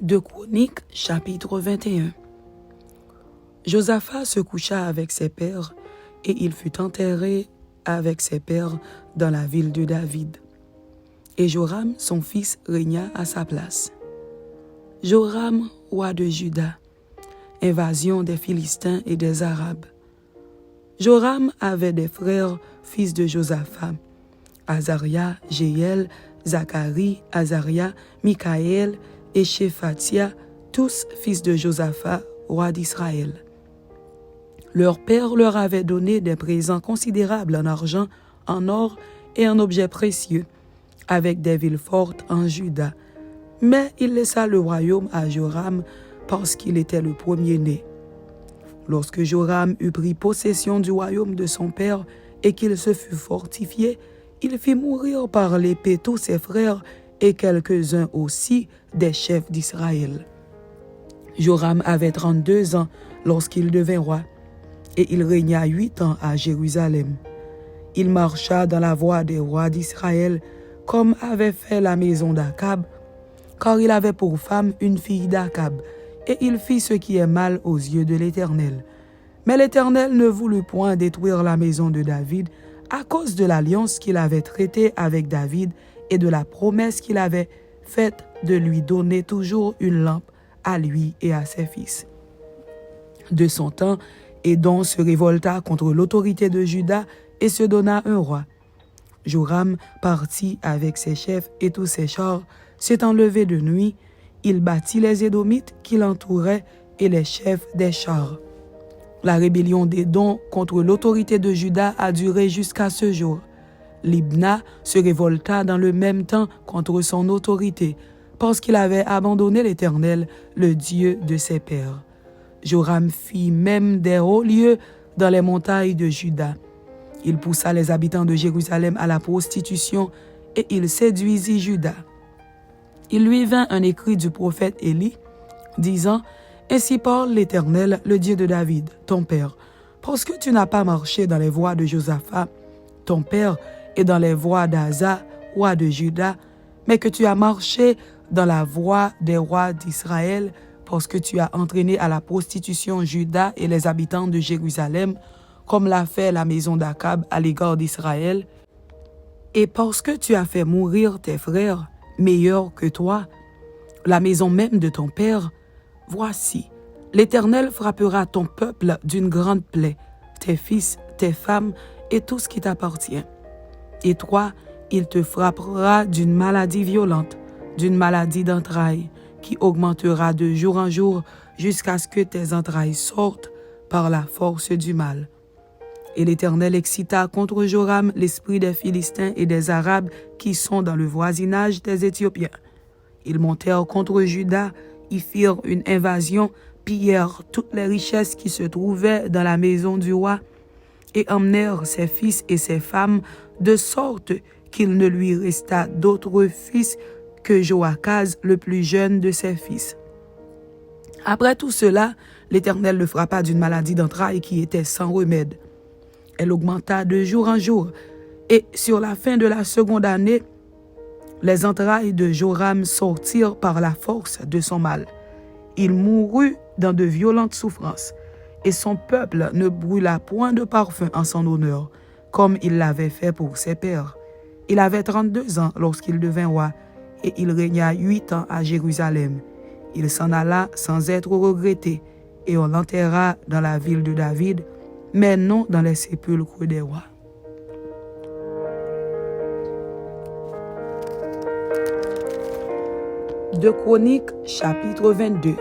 2 Chroniques, chapitre 21. Josaphat se coucha avec ses pères, et il fut enterré avec ses pères dans la ville de David. Et Joram, son fils, régna à sa place. Joram, roi de Juda, invasion des Philistins et des Arabes. Joram avait des frères, fils de Josaphat, Azaria, Jéhiel, Zacharie, Azaria, Mikaël et Shéphatia, tous fils de Josaphat, roi d'Israël. Leur père leur avait donné des présents considérables en argent, en or et en objets précieux, avec des villes fortes en Juda. Mais il laissa le royaume à Joram parce qu'il était le premier-né. Lorsque Joram eut pris possession du royaume de son père et qu'il se fut fortifié, il fit mourir par l'épée tous ses frères et quelques-uns aussi des chefs d'Israël. Joram avait 32 ans lorsqu'il devint roi, et il régna 8 ans à Jérusalem. Il marcha dans la voie des rois d'Israël, comme avait fait la maison d'Akab, car il avait pour femme une fille d'Akab, et il fit ce qui est mal aux yeux de l'Éternel. Mais l'Éternel ne voulut point détruire la maison de David à cause de l'alliance qu'il avait traitée avec David et de la promesse qu'il avait faite de lui donner toujours une lampe à lui et à ses fils. De son temps, Édom se révolta contre l'autorité de Juda et se donna un roi. Joram partit avec ses chefs et tous ses chars. S'étant levé de nuit, il battit les Édomites qui l'entouraient et les chefs des chars. La rébellion d'Édom contre l'autorité de Juda a duré jusqu'à ce jour. Libna se révolta dans le même temps contre son autorité, parce qu'il avait abandonné l'Éternel, le Dieu de ses pères. Joram fit même des hauts lieux dans les montagnes de Juda. Il poussa les habitants de Jérusalem à la prostitution et il séduisit Juda. Il lui vint un écrit du prophète Élie, disant « Ainsi parle l'Éternel, le Dieu de David, ton père, parce que tu n'as pas marché dans les voies de Josaphat, ton père, et dans les voies d'Asa, roi de Juda, mais que tu as marché dans la voie des rois d'Israël, parce que tu as entraîné à la prostitution Juda et les habitants de Jérusalem, comme l'a fait la maison d'Akab à l'égard d'Israël, et parce que tu as fait mourir tes frères, meilleurs que toi, la maison même de ton père, voici, l'Éternel frappera ton peuple d'une grande plaie, tes fils, tes femmes et tout ce qui t'appartient. Et toi, il te frappera d'une maladie violente, d'une maladie d'entrailles, qui augmentera de jour en jour jusqu'à ce que tes entrailles sortent par la force du mal. Et l'Éternel excita contre Joram l'esprit des Philistins et des Arabes qui sont dans le voisinage des Éthiopiens. Ils montèrent contre Juda, y firent une invasion, pillèrent toutes les richesses qui se trouvaient dans la maison du roi, et emmenèrent ses fils et ses femmes, de sorte qu'il ne lui resta d'autre fils que Joachaz, le plus jeune de ses fils. Après tout cela, l'Éternel le frappa d'une maladie d'entrailles qui était sans remède. Elle augmenta de jour en jour, et sur la fin de la seconde année, les entrailles de Joram sortirent par la force de son mal. Il mourut dans de violentes souffrances, et son peuple ne brûla point de parfum en son honneur, comme il l'avait fait pour ses pères. Il avait 32 ans lorsqu'il devint roi, et il régna 8 ans à Jérusalem. Il s'en alla sans être regretté, et on l'enterra dans la ville de David, mais non dans les sépulcres des rois. De Chroniques, chapitre 22.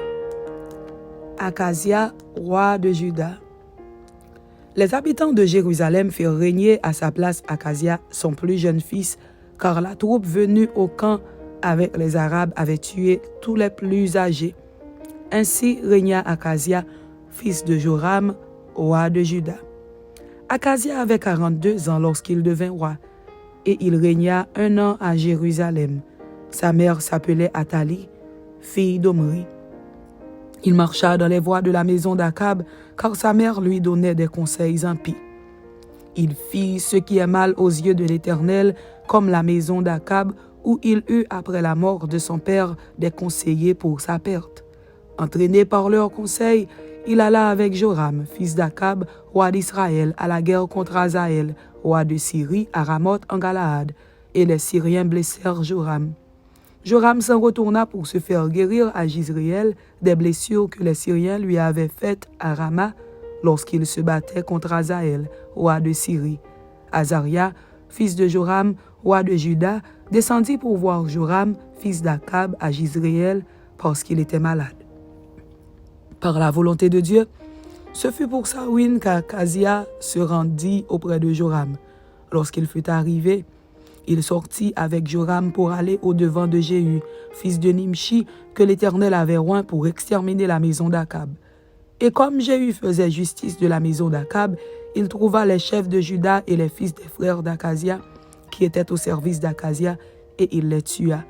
Akazia, roi de Juda. Les habitants de Jérusalem firent régner à sa place Akazia, son plus jeune fils, car la troupe venue au camp avec les Arabes avait tué tous les plus âgés. Ainsi régna Akazia, fils de Joram, roi de Juda. Akazia avait 42 ans lorsqu'il devint roi, et il régna 1 an à Jérusalem. Sa mère s'appelait Athalie, fille d'Omri. Il marcha dans les voies de la maison d'Akab, car sa mère lui donnait des conseils impies. Il fit ce qui est mal aux yeux de l'Éternel, comme la maison d'Akab, où il eut, après la mort de son père, des conseillers pour sa perte. Entraîné par leurs conseils, il alla avec Joram, fils d'Akab, roi d'Israël, à la guerre contre Hazaël, roi de Syrie, à Ramoth en Galaad, et les Syriens blessèrent Joram. Joram s'en retourna pour se faire guérir à Jizréel des blessures que les Syriens lui avaient faites à Rama lorsqu'il se battait contre Hazaël, roi de Syrie. Azaria, fils de Joram, roi de Juda, descendit pour voir Joram, fils d'Akab, à Jizréel, parce qu'il était malade. Par la volonté de Dieu, ce fut pour sa ruine qu'Akazia se rendit auprès de Joram. Lorsqu'il fut arrivé, il sortit avec Joram pour aller au-devant de Jéhu, fils de Nimshi, que l'Éternel avait oint pour exterminer la maison d'Akab. Et comme Jéhu faisait justice de la maison d'Akab, il trouva les chefs de Juda et les fils des frères d'Akazia, qui étaient au service d'Akazia, et il les tua.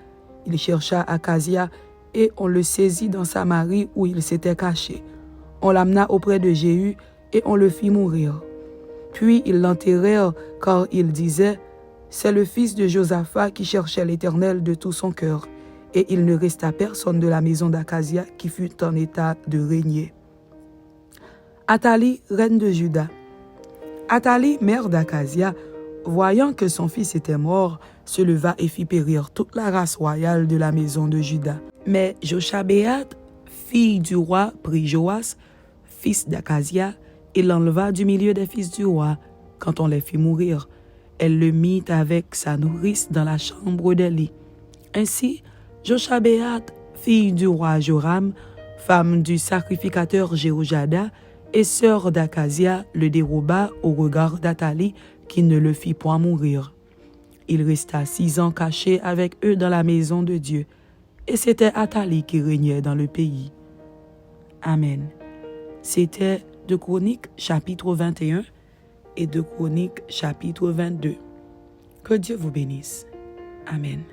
Il chercha Akazia, et on le saisit dans Samarie où il s'était caché. On l'amena auprès de Jéhu, et on le fit mourir. Puis ils l'enterrèrent, car ils disaient, « C'est le fils de Josaphat qui cherchait l'Éternel de tout son cœur. » Et il ne resta personne de la maison d'Akazia qui fut en état de régner. Athalie, reine de Juda. Athalie, mère d'Akazia, voyant que son fils était mort, se leva et fit périr toute la race royale de la maison de Juda. Mais Joshabéat, fille du roi, prit Joas, fils d'Akazia, et l'enleva du milieu des fils du roi. Quand on les fit mourir, elle le mit avec sa nourrice dans la chambre des lits. Ainsi, Joshabéat, fille du roi Joram, femme du sacrificateur Jéhojada, et sœur d'Akazia, le déroba au regard d'Athalie, qui ne le fit point mourir. Il resta 6 ans caché avec eux dans la maison de Dieu, et c'était Athalie qui régnait dans le pays. Amen. C'était 2 Chroniques chapitre 21 et 2 Chroniques chapitre 22. Que Dieu vous bénisse. Amen.